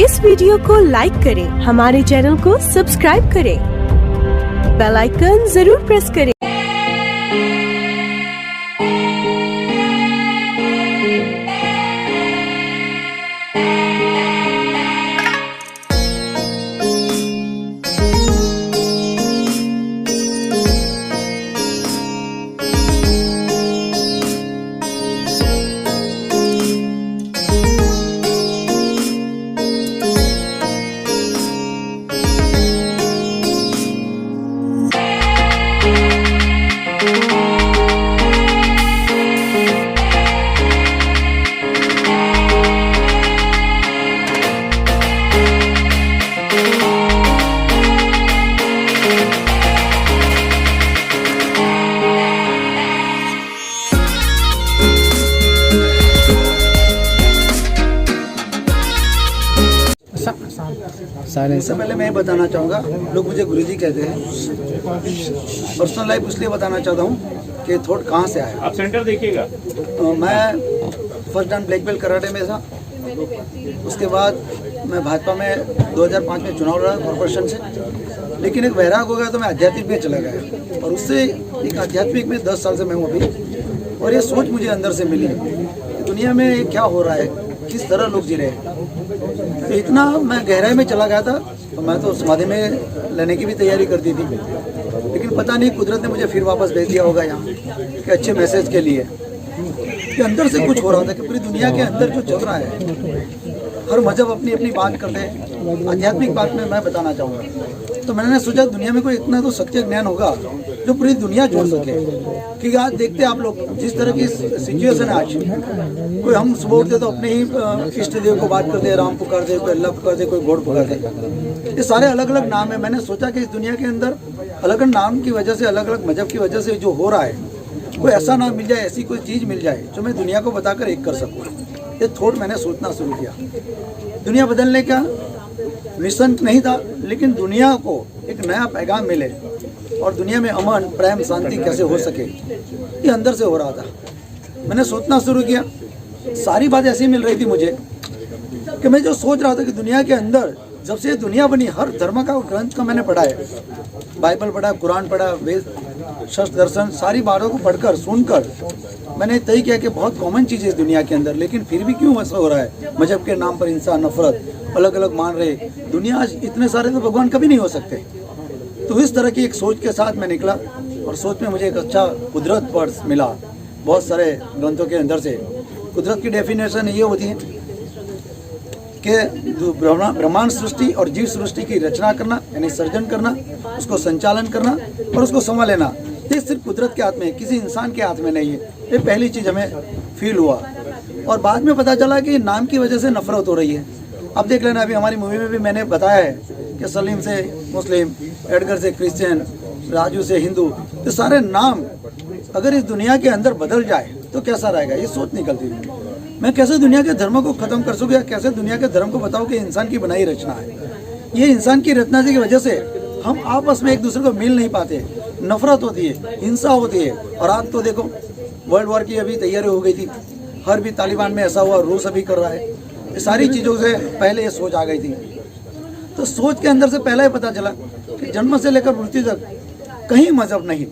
इस वीडियो को लाइक करें, हमारे चैनल को सब्सक्राइब करें, बेल आइकन जरूर प्रेस करें। सबसे पहले मैं ये बताना चाहूँगा, लोग मुझे गुरुजी कहते हैं। पर्सनल लाइफ इसलिए बताना चाहता हूँ कि थॉट कहाँ से आया। आप सेंटर देखिएगा। मैं फर्स्ट डान ब्लैक बेल्ट कराटे में था। उसके बाद मैं भाजपा में 2005 में चुनाव लड़ा कॉर्पोरेशन से, लेकिन एक वैराग हो गया तो मैं आध्यात्मिक में चला गया और उससे एक आध्यात्मिक में 10 साल से मैं हूँ अभी। और ये सोच मुझे अंदर से मिली कि दुनिया में क्या हो रहा है, किस तरह लोग जी रहे हैं। तो इतना मैं गहराई में चला गया था, तो मैं तो समाधि में लेने की भी तैयारी करती थी, लेकिन पता नहीं कुदरत ने मुझे फिर वापस भेज दिया होगा यहाँ कि अच्छे मैसेज के लिए। कि अंदर से कुछ हो रहा था कि पूरी दुनिया के अंदर जो चल रहा है, हर मजहब अपनी अपनी बात करते हैं। आध्यात्मिक बात में मैं बताना चाहूँगा, तो मैंने सोचा दुनिया में कोई इतना तो सत्य ज्ञान होगा जो पूरी दुनिया जोड़ सके। क्योंकि आज देखते हैं आप लोग जिस तरह की सिचुएशन है आज, कोई हम सुबह उठते तो अपने ही इष्ट देव को बात करते हैं, राम पुकार दे, कोई अल्लाह पुकार दे, कोई गॉड पुकार दे। ये सारे अलग अलग नाम है। मैंने सोचा कि इस दुनिया के अंदर अलग अलग नाम की वजह से, अलग अलग मजहब की वजह से जो हो रहा है, कोई ऐसा नाम मिल जाए, ऐसी कोई चीज़ मिल जाए जो मैं दुनिया को बताकर एक कर सकूँ। ये थॉट मैंने सोचना शुरू किया। दुनिया बदलने का मिशन नहीं था, लेकिन दुनिया को एक नया पैगाम मिले और दुनिया में अमन, प्रेम, शांति कैसे हो सके, ये अंदर से हो रहा था। मैंने सोचना शुरू किया। सारी बात ऐसी मिल रही थी मुझे कि मैं जो सोच रहा था कि दुनिया के अंदर जब से दुनिया बनी, हर धर्म का ग्रंथ का मैंने पढ़ा है। बाइबल पढ़ा, कुरान पढ़ा, वेद, शास्त्र, दर्शन, सारी बातों को पढ़कर सुनकर मैंने तय किया कि बहुत कॉमन चीज़ है इस दुनिया के अंदर, लेकिन फिर भी क्यों ऐसा हो रहा है। मजहब के नाम पर इंसान नफरत, अलग अलग मान रहे। दुनिया आज इतने सारे तो भगवान कभी नहीं हो सकते। तो इस तरह की एक सोच के साथ मैं निकला और सोच में मुझे एक अच्छा कुदरत पर मिला। बहुत सारे ग्रंथों के अंदर से कुदरत की डेफिनेशन ये होती है कि ब्रह्मांड सृष्टि और जीव सृष्टि की रचना करना, यानी सर्जन करना, उसको संचालन करना और उसको संभाल लेना, ये सिर्फ कुदरत के हाथ में है, किसी इंसान के हाथ में नहीं है। ये पहली चीज़ हमें फील हुआ। और बाद में पता चला कि नाम की वजह से नफरत हो रही है। अब देख लेना, अभी हमारी मूवी में भी मैंने बताया है कि सलीम से मुस्लिम, एडगर से क्रिश्चियन, राजू से हिंदू, तो सारे नाम अगर इस दुनिया के अंदर बदल जाए तो कैसा रहेगा, ये सोच निकलती है। मैं कैसे दुनिया के धर्मों को ख़त्म कर सकूँ, या कैसे दुनिया के धर्म को बताऊँ कि इंसान की बनाई रचना है। ये इंसान की रचना की वजह से हम आपस में एक दूसरे को मिल नहीं पाते, नफरत होती है, हिंसा होती है। और आज तो देखो वर्ल्ड वॉर की अभी तैयारी हो गई थी, हर भी तालिबान में ऐसा हुआ, रूस अभी कर रहा है। ये सारी चीज़ों से पहले ये सोच आ गई थी। तो सोच के अंदर से पहले ही पता चला कि जन्म से लेकर मृत्यु तक कहीं मजहब नहीं।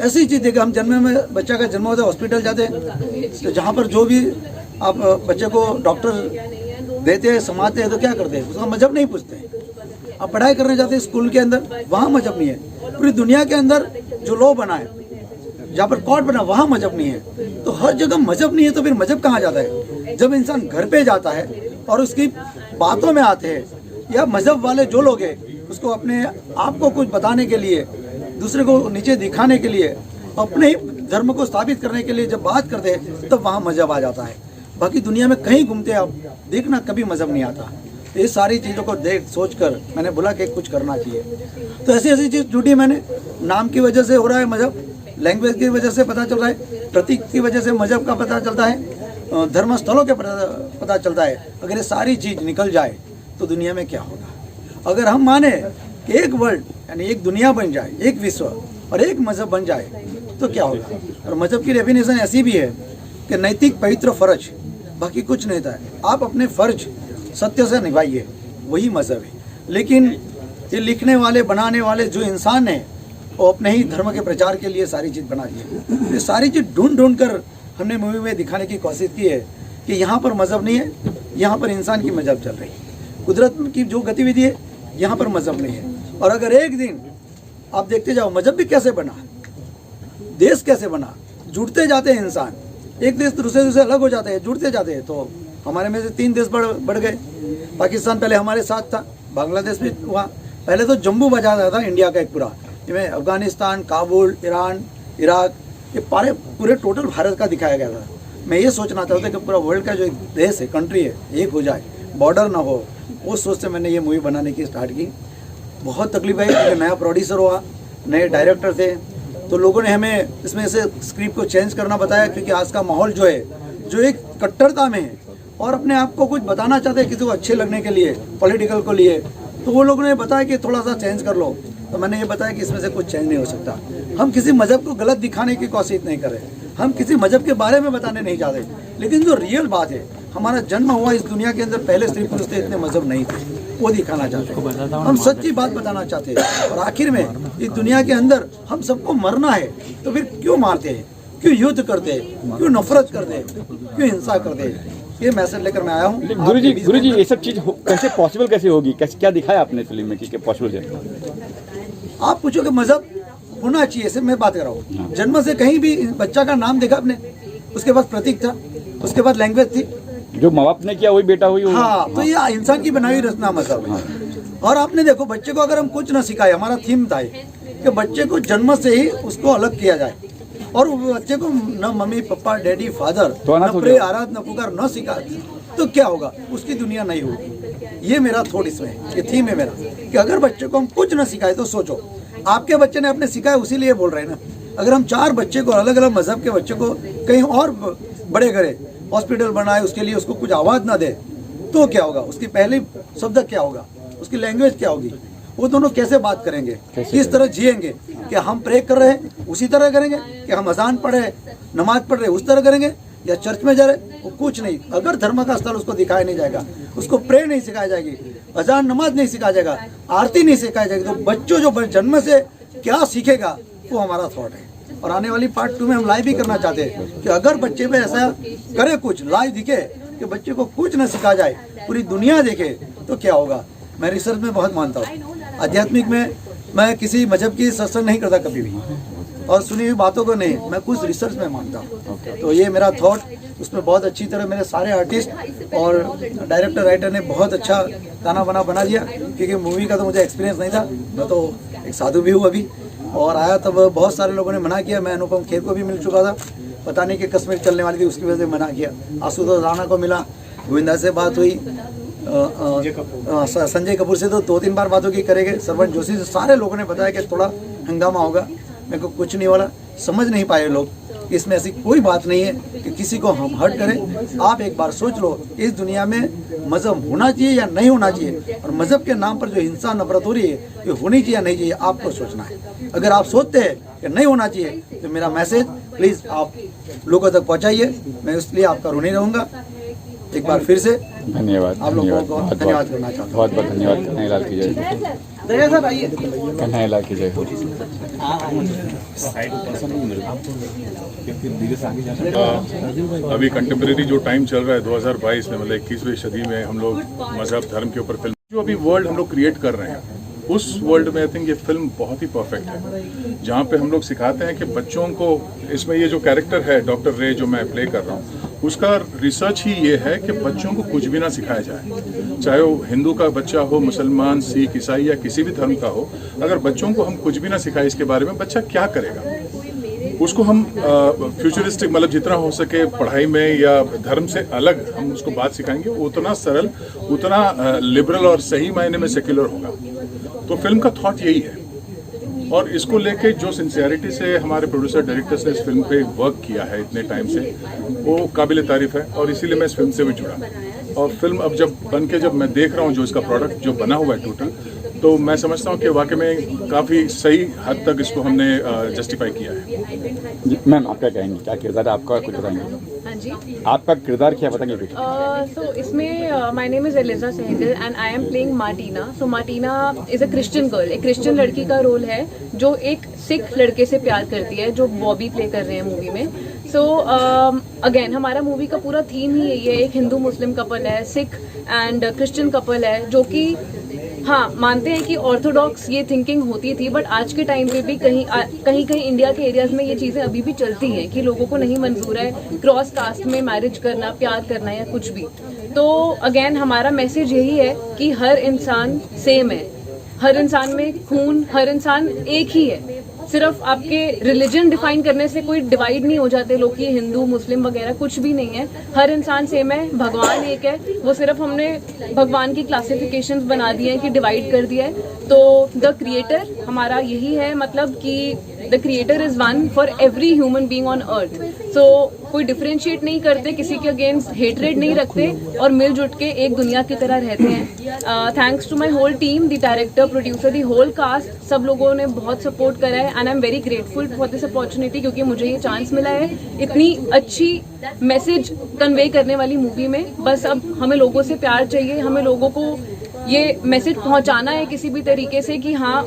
ऐसी चीज़ है कि हम जन्म में, बच्चा का जन्म होता है, हॉस्पिटल जाते हैं, तो जहाँ पर जो भी आप बच्चे को डॉक्टर देते हैं, समाते हैं, तो क्या करते हैं, उसका मजहब नहीं पूछते। आप पढ़ाई करने जाते हैं स्कूल के अंदर, वहाँ मजहब नहीं है। पूरी दुनिया के अंदर जो लॉ बना है, जहाँ पर कोर्ट बना, वहाँ मजहब नहीं है। तो हर जगह मजहब नहीं है, तो फिर मजहब कहाँ जाता है। जब इंसान घर पे जाता है और उसकी बातों में आते हैं, या मजहब वाले जो लोग हैं उसको अपने आप को कुछ बताने के लिए, दूसरे को नीचे दिखाने के लिए, अपने ही धर्म को स्थापित करने के लिए जब बात करते हैं, तब वहाँ मजहब आ जाता है। बाकी दुनिया में कहीं घूमते आप देखना, कभी मजहब नहीं आता। ये सारी चीज़ों को देख सोच कर मैंने बोला कि कुछ करना चाहिए। तो ऐसी ऐसी चीज़ जुटी मैंने। नाम की वजह से हो रहा है मजहब, लैंग्वेज की वजह से पता चल रहा है, प्रतीक की वजह से मजहब का पता चलता है, धर्म स्थलों के पता चलता है। अगर ये सारी चीज़ निकल जाए तो दुनिया में क्या होगा। अगर हम माने कि एक वर्ल्ड, यानी एक दुनिया बन जाए, एक विश्व और एक मजहब बन जाए, तो क्या होगा। और मजहब की डेफिनेशन ऐसी भी है कि नैतिक, पवित्र, फर्ज, बाकी कुछ नहीं था। आप अपने फर्ज सत्य से निभाइए, वही मज़हब है। लेकिन ये लिखने वाले बनाने वाले जो इंसान हैं वो अपने ही धर्म के प्रचार के लिए सारी चीज़ बना दी है। ये सारी चीज़ ढूंढ कर हमने मूवी में दिखाने की कोशिश की है कि यहाँ पर मज़हब नहीं है, यहाँ पर इंसान की मज़हब चल रही है। कुदरत की जो गतिविधि है यहाँ पर मज़हब नहीं है। और अगर एक दिन आप देखते जाओ मज़हब भी कैसे बना, देश कैसे बना, जुड़ते जाते हैं इंसान, एक देश दूसरे से अलग हो जाते हैं, जुड़ते जाते हैं। तो हमारे में से 3 देश बढ़ गए। पाकिस्तान पहले हमारे साथ था, बांग्लादेश भी हुआ, पहले तो जम्मू बजा रहा था इंडिया का एक पूरा, इसमें अफगानिस्तान, काबुल, ईरान, इराक, ये पूरे टोटल भारत का दिखाया गया था। मैं ये सोचना चाहता था कि पूरा वर्ल्ड का जो एक देश है, कंट्री है, एक हो जाए, बॉर्डर ना हो। वो सोच से मैंने ये मूवी बनाने की स्टार्ट की। बहुत तकलीफ आई क्योंकि नया प्रोड्यूसर हुआ, नए डायरेक्टर थे, तो लोगों ने हमें इसमें से स्क्रिप्ट को चेंज करना बताया क्योंकि आज का माहौल जो है, जो एक कट्टरता में है और अपने आप को कुछ बताना चाहते हैं किसी को अच्छे लगने के लिए, पॉलिटिकल को लिए, तो वो लोगों ने बताया कि थोड़ा सा चेंज कर लो। तो मैंने ये बताया कि इसमें से कुछ चेंज नहीं हो सकता। हम किसी मज़हब को गलत दिखाने की कोशिश नहीं कर रहे, हम किसी मज़हब के बारे में बताने नहीं चाहते, लेकिन जो रियल बात है, हमारा जन्म हुआ इस दुनिया के अंदर, पहले स्त्री पुरुष थे, इतने मज़हब नहीं थे, वो दिखाना चाहते हैं। हम सच्ची बात बताना चाहते हैं। और आखिर में इस दुनिया के अंदर हम सबको मरना है, तो फिर क्यों मारते हैं, क्यों युद्ध करते हैं, क्यों नफरत करते हैं, क्यों हिंसा करते हैं? ये मैसेज लेकर मैं आया हूँ। गुरुजी ये सब चीज़ कैसे पॉसिबल कैसे होगी, कैसे क्या दिखाया आपने फिल्म में कि पॉसिबल है? आप पूछो कि मज़हब होना चाहिए, सिर्फ मैं बात कर रहा हूँ। जन्म से कहीं भी बच्चा का नाम देखा आपने, उसके पास प्रतीक था, उसके बाद लैंग्वेज थी, जो माँ बाप ने किया वही बेटा हुई। हाँ, तो ये इंसान की बनाई रचना मज़हब है। और आपने देखो बच्चे को अगर हम कुछ ना सिखाए, हमारा थीम था कि बच्चे को जन्म से ही उसको अलग किया जाए और बच्चे को न मम्मी पापा डैडी फादर न प्रे आराध न पुकार न सिखाए, तो क्या होगा, उसकी दुनिया नहीं होगी। ये मेरा थॉट इसमें, ये थीम है मेरा कि अगर बच्चे को हम कुछ ना सिखाए तो सोचो, आपके बच्चे ने अपने सिखाया उसी लिए बोल रहे हैं ना। अगर हम 4 बच्चे को अलग अलग मज़हब के बच्चे को कहीं और बड़े करें, हॉस्पिटल बनाए, उसके लिए उसको कुछ आवाज़ ना दे, तो क्या होगा, उसकी पहली शब्द क्या होगा, उसकी लैंग्वेज क्या होगी, वो दोनों कैसे बात करेंगे, किस तरह जिएंगे? क्या हम प्रे कर रहे हैं उसी तरह करेंगे, क्या हम अजान पढ़ रहे, नमाज पढ़ रहे उस तरह करेंगे, या चर्च में जा रहे, वो कुछ नहीं। अगर धर्म का स्थल उसको दिखाया नहीं जाएगा, उसको प्रे नहीं सिखाई जाएगी, अजान नमाज नहीं सिखाया जाएगा, आरती नहीं सिखाई जाएगी, तो बच्चों जो जन्म से क्या सीखेगा, वो हमारा थॉट है। और आने वाली पार्ट 2 में हम लाइव भी करना चाहते हैं कि अगर बच्चे पे ऐसा करे, कुछ लाइव दिखे कि बच्चे को कुछ न सिखा जाए, पूरी दुनिया देखे, तो क्या होगा। मैं रिसर्च में बहुत मानता हूँ, आध्यात्मिक में मैं किसी मजहब की सत्संग नहीं करता कभी भी, और सुनी हुई बातों को नहीं, मैं कुछ रिसर्च में मानता हूँ। तो ये मेरा थॉट, उसमें बहुत अच्छी तरह मेरे सारे आर्टिस्ट और डायरेक्टर राइटर ने बहुत अच्छा गाना बना दिया, क्योंकि मूवी का तो मुझे एक्सपीरियंस नहीं था। मैं तो एक साधु भी हूँ अभी, और आया तब बहुत सारे लोगों ने मना किया। मैं अनुपम खेर को भी मिल चुका था, पता नहीं कि कश्मीर चलने वाली थी, उसकी वजह से मना किया। आशुतोष राणा को मिला, गोविंदा से बात हुई, संजय कपूर से तो 2-3 बार बात होगी करेंगे, सरवन जोशी से, सारे लोगों ने बताया कि थोड़ा हंगामा होगा। मेरे को कुछ नहीं वाला, समझ नहीं पाए लोग कि इसमें ऐसी कोई बात नहीं है कि किसी को हम हर्ट करें। आप एक बार सोच लो, इस दुनिया में मजहब होना चाहिए या नहीं होना चाहिए, और मजहब के नाम पर जो हिंसा नफरत हो रही है, ये होनी चाहिए या नहीं चाहिए, आपको सोचना है। अगर आप सोचते हैं कि नहीं होना चाहिए, तो मेरा मैसेज प्लीज़ आप लोगों तक पहुँचाइए। मैं इसलिए आपका ऋणी रहूँगा। एक बार फिर से धन्यवाद, आप लोगों को धन्यवाद करना चाहता हूँ। बहुत बहुत धन्यवाद। कन्हैयालाल की जय, कन्हैयालाल की जय। अभी कंटेम्प्रेरी जो टाइम चल रहा है 2022 में, मतलब 21वीं सदी में हम लोग मजहब धर्म के ऊपर फिल्म, जो अभी वर्ल्ड हम लोग क्रिएट कर रहे हैं, उस वर्ल्ड में आई थिंक ये फिल्म बहुत ही परफेक्ट है, जहाँ पे हम लोग सिखाते हैं कि बच्चों को, इसमें ये जो कैरेक्टर है डॉक्टर रे जो मैं प्ले कर रहा हूँ, उसका रिसर्च ही ये है कि बच्चों को कुछ भी ना सिखाया जाए, चाहे वो हिंदू का बच्चा हो, मुसलमान, सिख, ईसाई या किसी भी धर्म का हो। अगर बच्चों को हम कुछ भी ना सिखाए इसके बारे में, बच्चा क्या करेगा? उसको हम फ्यूचरिस्टिक, मतलब जितना हो सके पढ़ाई में या धर्म से अलग हम उसको बात सिखाएंगे, उतना सरल, उतना लिबरल और सही मायने में सेक्युलर होगा। तो फिल्म का थॉट यही है, और इसको लेके जो सिंसियरिटी से हमारे प्रोड्यूसर डायरेक्टर्स ने इस फिल्म पे वर्क किया है इतने टाइम से, वो काबिल तारीफ है, और इसीलिए मैं इस फिल्म से भी जुड़ा। और फिल्म अब जब बन के जब मैं देख रहा हूँ जो इसका प्रोडक्ट जो बना हुआ है टोटल, तो मैं समझता हूँ कि वाकई में काफ़ी सही हद तक इसको हमने जस्टिफाई किया है। मैम आप क्या कहेंगे, क्या किरदार आपका, कुछ बताएंगे? जी। आपका किरदार क्या बताएंगे कुछ? So इसमें my name is Eliza Sehgal and I am playing Martina. So Martina is a Christian girl, एक क्रिश्चियन लड़की का रोल है जो एक सिख लड़के से प्यार करती है, जो बॉबी प्ले कर रहे हैं मूवी में। सो अगेन हमारा मूवी का पूरा थीम ही यही है, एक हिंदू मुस्लिम कपल है, सिख एंड क्रिश्चियन कपल है, जो कि हाँ मानते हैं कि ऑर्थोडॉक्स ये थिंकिंग होती थी, बट आज के टाइम पे भी कहीं इंडिया के एरियाज में ये चीज़ें अभी भी चलती हैं कि लोगों को नहीं मंजूर है क्रॉस कास्ट में मैरिज करना, प्यार करना या कुछ भी। तो अगेन हमारा मैसेज यही है कि हर इंसान सेम है, हर इंसान में खून, हर इंसान एक ही है। सिर्फ आपके रिलीजन डिफाइन करने से कोई डिवाइड नहीं हो जाते लोग कि हिंदू मुस्लिम वगैरह, कुछ भी नहीं है। हर इंसान सेम है, भगवान एक है, वो सिर्फ हमने भगवान की क्लासिफिकेशंस बना दिए हैं कि डिवाइड कर दिया है। तो द क्रिएटर हमारा यही है, मतलब कि the creator is one for every human being on earth. So कोई डिफरेंशिएट नहीं करते, किसी के अगेंस्ट हेटरेड नहीं रखते और मिलजुल के एक दुनिया की तरह रहते हैं। Thanks to my whole team, the director, producer, the whole cast, सब लोगों ने बहुत सपोर्ट करा है and I am very grateful for this opportunity, क्योंकि मुझे ये चांस मिला है इतनी अच्छी मैसेज कन्वे करने वाली मूवी में। बस अब हमें लोगों से प्यार चाहिए, हमें लोगों को ये मैसेज पहुंचाना है किसी भी तरीके से कि हाँ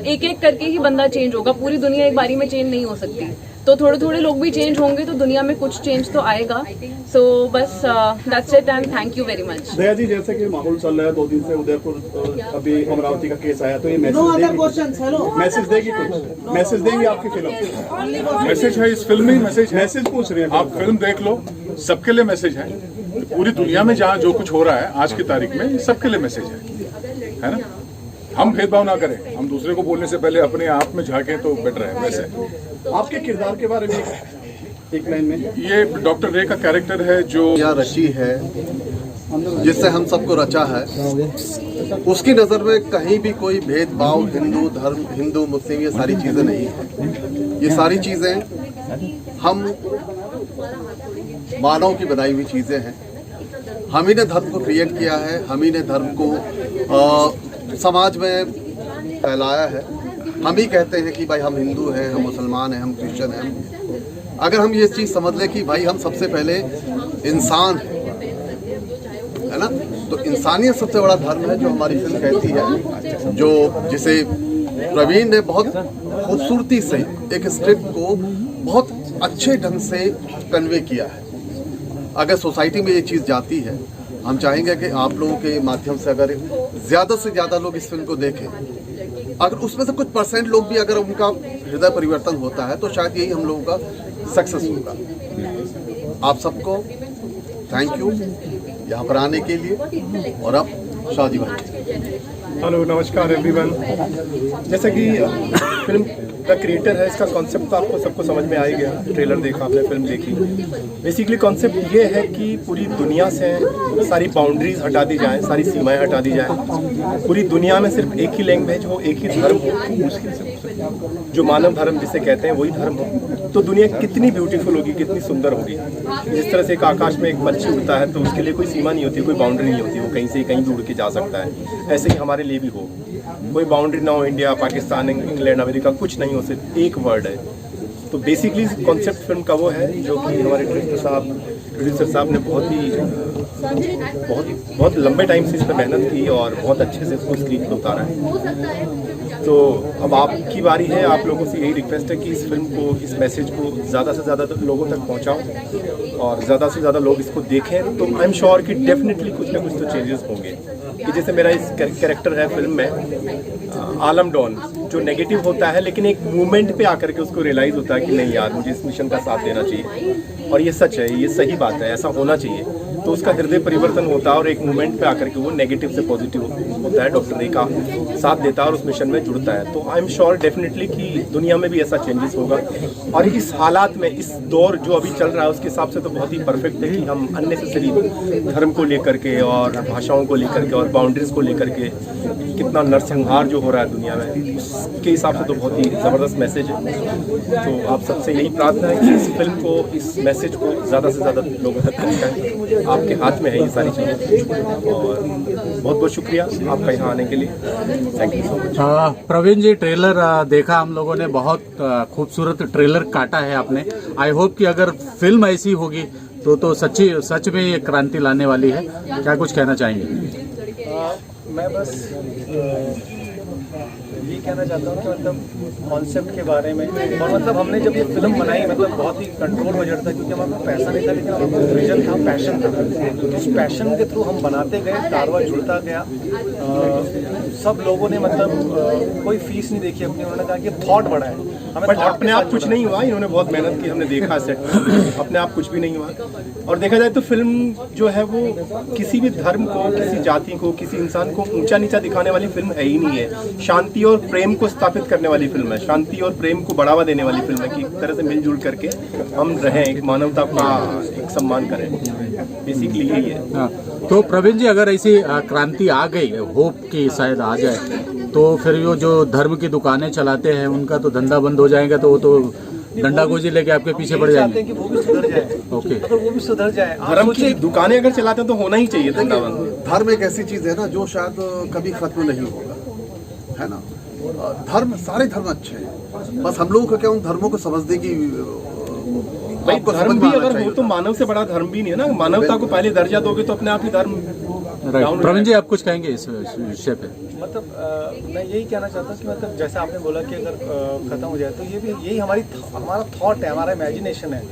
एक एक करके ही बंदा चेंज होगा, पूरी दुनिया एक बारी में चेंज नहीं हो सकती। तो थोड़े थोड़े लोग भी चेंज होंगे तो दुनिया में कुछ चेंज तो आएगा। सो बस that's it and thank you very much. Daya ji, जैसे कि माहौल चल रहा है 2 दिन से उदयपुर, अभी अमरावती का केस आया, तो ये मैसेज देगी कुछ? मैसेज देंगे आपकी फिल्म? मैसेज है इस फिल्म में, मैसेज पूछ रहे हैं आप फिल्म देख लो, सबके लिए मैसेज है। पूरी दुनिया में जहाँ जो कुछ हो रहा है आज की तारीख में, सबके लिए मैसेज है ना। हम भेदभाव ना करें, हम दूसरे को बोलने से पहले अपने आप में झांकें तो बेटर है। वैसे आपके किरदार के बारे में एक लाइन में। ये डॉक्टर रे का कैरेक्टर है जो यहाँ रची है, जिससे हम सबको रचा है, उसकी नज़र में कहीं भी कोई भेदभाव, हिंदू धर्म, हिंदू मुस्लिम, ये सारी चीज़ें नहीं है। ये सारी चीज़ें हम मानव की बनाई हुई चीज़ें हैं। हम ही ने धर्म को क्रिएट किया है, हम ही ने धर्म को समाज में फैलाया है। हम ही कहते हैं कि भाई हम हिंदू हैं, हम मुसलमान हैं, हम क्रिश्चियन हैं। अगर हम ये चीज़ समझ लें कि भाई हम सबसे पहले इंसान हैं, है ना, तो इंसानियत सबसे बड़ा धर्म है, जो हमारी फिल्म कहती है, जो जिसे प्रवीण ने बहुत खूबसूरती से एक स्क्रिप्ट को बहुत अच्छे ढंग से कन्वे किया है। अगर सोसाइटी में ये चीज़ जाती है, हम चाहेंगे कि आप लोगों के माध्यम से अगर ज़्यादा से ज़्यादा लोग इस फिल्म को देखें, अगर उसमें से कुछ % लोग भी अगर उनका हृदय परिवर्तन होता है, तो शायद यही हम लोगों का सक्सेस होगा। आप सबको थैंक यू यहाँ पर आने के लिए। और अब शादी भाई। हेलो, नमस्कार एवरीवन। जैसा कि फिल्म द क्रिएटर है, इसका कॉन्सेप्ट तो आपको सबको समझ में आ ही गया। ट्रेलर देखा आपने, फिल्म देखी। बेसिकली कॉन्सेप्ट ये है कि पूरी दुनिया से सारी बाउंड्रीज हटा दी जाएं, सारी सीमाएं हटा दी जाएं। पूरी दुनिया में सिर्फ एक ही लैंग्वेज हो, एक ही धर्म हो, मुश्किल से जो मानव धर्म जिसे कहते हैं वही धर्म हो, तो दुनिया कितनी ब्यूटीफुल होगी, कितनी सुंदर होगी। जिस तरह से एक आकाश में एक पक्षी उड़ता है तो उसके लिए कोई सीमा नहीं होती, कोई बाउंड्री नहीं होती, वो कहीं से कहीं भी उड़ के जा सकता है। ऐसे ही हमारे लिए भी हो, कोई बाउंड्री ना हो, इंडिया, पाकिस्तान, इंग्लैंड, अमेरिका, कुछ नहीं हो, सिर्फ एक वर्ड है। तो बेसिकली कॉन्सेप्ट फिल्म का वो है जो कि हमारे प्रोड्यूसर साहब ने बहुत लंबे टाइम से इस पर मेहनत की और बहुत अच्छे से इसको स्क्रीन पर उतारा है। तो अब आपकी बारी है, आप लोगों से यही रिक्वेस्ट है कि इस फिल्म को, इस मैसेज को ज़्यादा से ज़्यादा लोगों तक पहुंचाओ और ज़्यादा से ज़्यादा लोग इसको देखें। तो आई एम श्योर कि डेफिनेटली कुछ ना कुछ तो चेंजेस होंगे। कि जैसे मेरा इस कैरेक्टर है फिल्म में आलम डॉन, जो नेगेटिव होता है, लेकिन एक मूवमेंट पे आकर के उसको रियलाइज़ होता है कि नहीं यार, मुझे इस मिशन का साथ देना चाहिए और ये सच है, ये सही बात है, ऐसा होना चाहिए। तो उसका हृदय परिवर्तन होता है और एक मोमेंट पे आकर के वो नेगेटिव से पॉजिटिव होता है, डॉक्टर रे का साथ देता है और उस मिशन में जुड़ता है। तो आई एम श्योर डेफिनेटली कि दुनिया में भी ऐसा चेंजेस होगा। और इस हालात में, इस दौर जो अभी चल रहा है, उसके हिसाब से तो बहुत ही परफेक्ट है कि हम अननेसेसरी धर्म को लेकर के और भाषाओं को लेकर के और बाउंड्रीज को लेकर के कितना नरसंहार जो हो रहा है दुनिया में, उसके हिसाब से तो बहुत ही ज़बरदस्त मैसेज है। तो आप सबसे यही प्रार्थना है कि इस फिल्म को, इस मैसेज को ज़्यादा से ज़्यादा लोगों तक पहुँचाएं। आपके हाथ में है ये सारी चीज़ें। और बहुत बहुत शुक्रिया आपका यहाँ आने के लिए। Thank you so much. Praveen ji, trailer देखा हम लोगों ने, बहुत खूबसूरत ट्रेलर काटा है आपने। आई होप कि अगर फिल्म ऐसी होगी तो सच में ये क्रांति लाने वाली है। क्या कुछ कहना चाहेंगे? मैं बस ये कहना चाहता हूँ कि मतलब कॉन्सेप्ट के बारे में, और मतलब हमने जब ये फिल्म बनाई मतलब बहुत ही कंट्रोल बजट था, क्योंकि हमारे पास पैसा नहीं था, लेकिन हमारे पास विजन था, पैशन था। तो उस पैशन के थ्रू हम बनाते गए, कारवा जुड़ता गया। सब लोगों ने मतलब कोई फीस नहीं देखी अपनी, उन्होंने कहा कि थॉट बड़ा है। हमें बट अपने आप कुछ नहीं हुआ, इन्होंने बहुत मेहनत की, हमने देखा सेट में, अपने आप कुछ भी नहीं हुआ। और देखा जाए तो फिल्म जो है वो किसी भी धर्म को, किसी जाति को, किसी इंसान को ऊंचा नीचा दिखाने वाली फिल्म है ही नहीं है। शांति और प्रेम को स्थापित करने वाली फिल्म है, शांति और प्रेम को बढ़ावा देने वाली फिल्म है कि एक तरह से मिलजुल करके हम रहें, एक मानवता का एक सम्मान करें, बेसिकली यही है। हाँ, तो प्रवीण जी, अगर ऐसी क्रांति आ गई, होप की शायद आ जाए, तो फिर वो जो धर्म की दुकानें चलाते हैं उनका तो धंधा बंद हो जाएगा, तो वो तो डंडा गोजी लेके आपके पीछे पड़ जाएंगे। कि वो भी सुधर जाए। ओके, अगर वो भी सुधर जाए, धर्म की दुकानें अगर चलाते हैं तो होना ही चाहिए धंधा बंद। धर्म एक ऐसी चीज है ना जो शायद कभी खत्म नहीं होगा, है ना। धर्म, सारे धर्म अच्छे हैं, बस हम लोगों को क्या उन धर्मों को समझने की भाई धर्म भी अगर हो तो मानव से बड़ा धर्म भी नहीं है ना। मानवता को पहले दर्जा दोगे तो अपने आप ही धर्म। प्रवीण जी, आप कुछ कहेंगे इस विषय पे? मतलब मैं यही कहना चाहता हूँ कि मतलब जैसा आपने बोला कि अगर खत्म हो जाए, तो ये भी यही हमारा थॉट है, हमारा इमेजिनेशन है,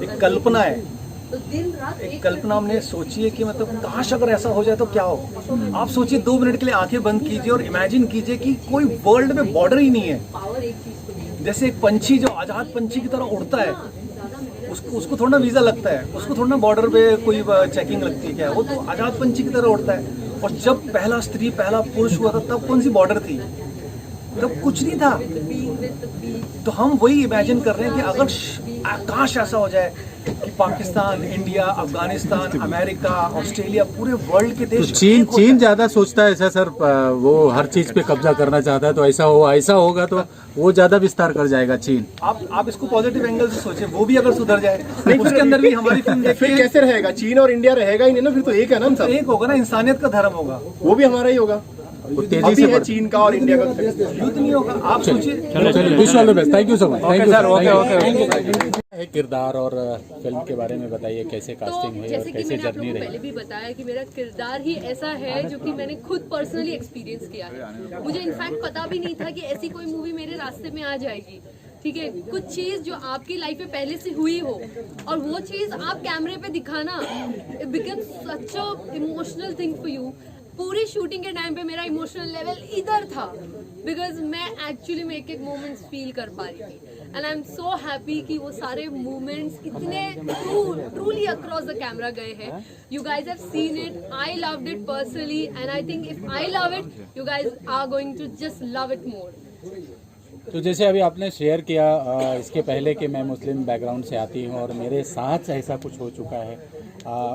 एक कल्पना है। एक कल्पना हमने सोची है कि मतलब काश अगर ऐसा हो जाए तो क्या हो। आप सोचिए, 2 मिनट के लिए आंखें बंद कीजिए और इमेजिन कीजिए कि कोई वर्ल्ड में बॉर्डर ही नहीं है। जैसे एक पंछी जो आजाद पंछी की तरह उड़ता है, उसको थोड़ा वीजा लगता है, उसको थोड़ा बॉर्डर पे कोई चेकिंग लगती है क्या, वो तो आजाद पंछी की तरह उड़ता है। और जब पहला स्त्री पहला पुरुष हुआ था तब कौन सी बॉर्डर थी? तब कुछ नहीं था। तो हम वही इमेजिन कर रहे हैं कि अगर काश ऐसा हो जाए कि Pakistan, India, Afghanistan, America, Australia, पूरे वर्ल्ड के देश। तो चीन ज्यादा सोचता है ऐसा सर, वो हर चीज पे कब्जा करना चाहता है, तो ऐसा होगा तो वो ज्यादा विस्तार कर जाएगा चीन। आप इसको पॉजिटिव एंगल से सोचें, वो भी अगर सुधर जाए, उसके अंदर भी हमारी फिल्म फिर कैसे रहेगा? चीन और इंडिया रहेगा ही नहीं ना, फिर तो एक है ना हम सब। एक होगा ना, इंसानियत का धर्म होगा, वो भी हमारा ही होगा। तेजी से है चीन का और इंडिया का युद्ध नहीं होगा। आप सोचिए। चलिए, wish all the best. Thank you so much. Thank you sir. Okay. किरदार और फिल्म के बारे में बताइए, कैसे कास्टिंग हुई और कैसे जर्नी रही? पहले भी बताया कि मेरा किरदार ही ऐसा है जो कि मैंने खुद पर्सनली एक्सपीरियंस किया है। मुझे इनफैक्ट पता भी नहीं था कि ऐसी कोई मूवी मेरे रास्ते में आ जाएगी। ठीक है, कुछ चीज़ जो आपकी लाइफ में पहले से हुई हो और वो चीज़ आप कैमरे पे दिखाना, it becomes such a emotional thing for you. पूरी शूटिंग के टाइम पे मेरा इमोशनल लेवल इधर था, बिकॉज मैं एक्चुअली में एक मोमेंट्स फील कर पा रही थी। And I am so happy कि वो सारे मोमेंट्स इतने ट्रूली अक्रॉस द कैमरा गए हैं। You guys have seen it, I loved it personally, and I think if I love it, you guys are going to just love it more. तो जैसे अभी आपने शेयर किया, इसके पहले कि मैं मुस्लिम बैकग्राउंड से आती हूँ और मेरे साथ ऐसा कुछ हो चुका है,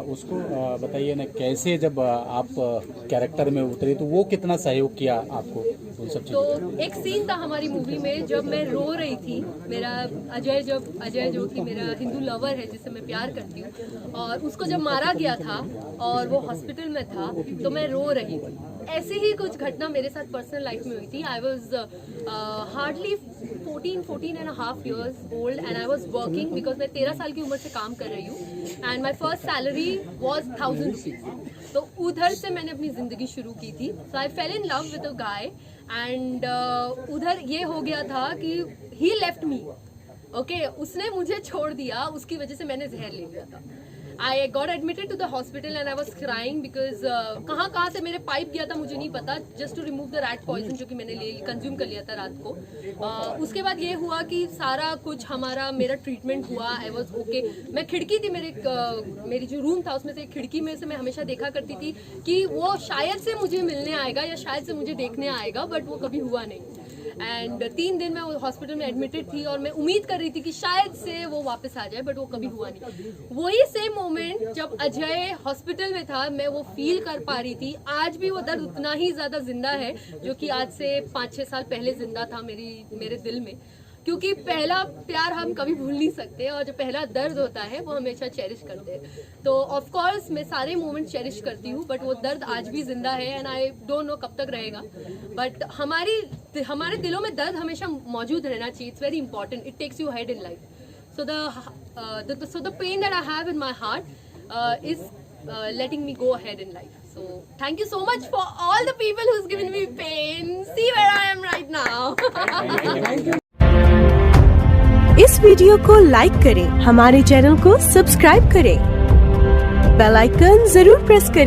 उसको बताइए ना, कैसे जब आप कैरेक्टर में उतरी तो वो कितना सहयोग किया आपको उन सब चीज़ों? तो एक सीन था हमारी मूवी में जब मैं रो रही थी। मेरा अजय जो कि मेरा हिंदू लवर है जिससे मैं प्यार करती हूँ, और उसको जब मारा गया था और वो हॉस्पिटल में था तो मैं रो रही थी। ऐसी ही कुछ घटना मेरे साथ पर्सनल लाइफ में हुई थी। I was hardly 14.5 years old and I was working because मैं 13 साल की उम्र से काम कर रही हूँ and my first salary was 1000 rupees। तो उधर से मैंने अपनी ज़िंदगी शुरू की थी। So I fell in love with a guy and उधर ये हो गया था कि he left me। Okay, उसने मुझे छोड़ दिया, उसकी वजह से मैंने जहर ले लिया था। I got admitted to the hospital and I was crying because कहाँ से मेरे पाइप गया था मुझे नहीं पता, just to remove the rat poison जो कि मैंने कंज्यूम कर लिया था रात को। उसके बाद ये हुआ कि सारा कुछ मेरा ट्रीटमेंट हुआ। I was okay। मैं खिड़की थी, मेरी जो रूम था उसमें से एक खिड़की में से मैं हमेशा देखा करती थी कि वो शायद से मुझे मिलने आएगा या शायद से मुझे देखने आएगा, बट वो कभी हुआ नहीं। एंड 3 दिन मैं हॉस्पिटल में एडमिटेड थी और मैं उम्मीद कर रही थी कि शायद से वो वापस आ जाए, बट वो कभी हुआ नहीं। वही सेम मोमेंट जब अजय हॉस्पिटल में था, मैं वो फील कर पा रही थी। आज भी वो दर्द उतना ही ज़्यादा जिंदा है जो कि आज से 5-6 साल पहले जिंदा था मेरे दिल में, क्योंकि पहला प्यार हम कभी भूल नहीं सकते और जो पहला दर्द होता है वो हमेशा चेरिश करते हैं। तो ऑफ कोर्स मैं सारे मोमेंट चेरिश करती हूँ, बट वो दर्द आज भी जिंदा है एंड आई डोंट नो कब तक रहेगा। बट हमारे दिलों में दर्द हमेशा मौजूद रहना चाहिए। It's very important, it takes you head in life. So the so the pain that I have in my heart is letting me go ahead in life. So thank you so much for all the people who's given me pain. See where I am right now. इस video को like करें, हमारे channel को subscribe करें, bell icon जरूर press करें।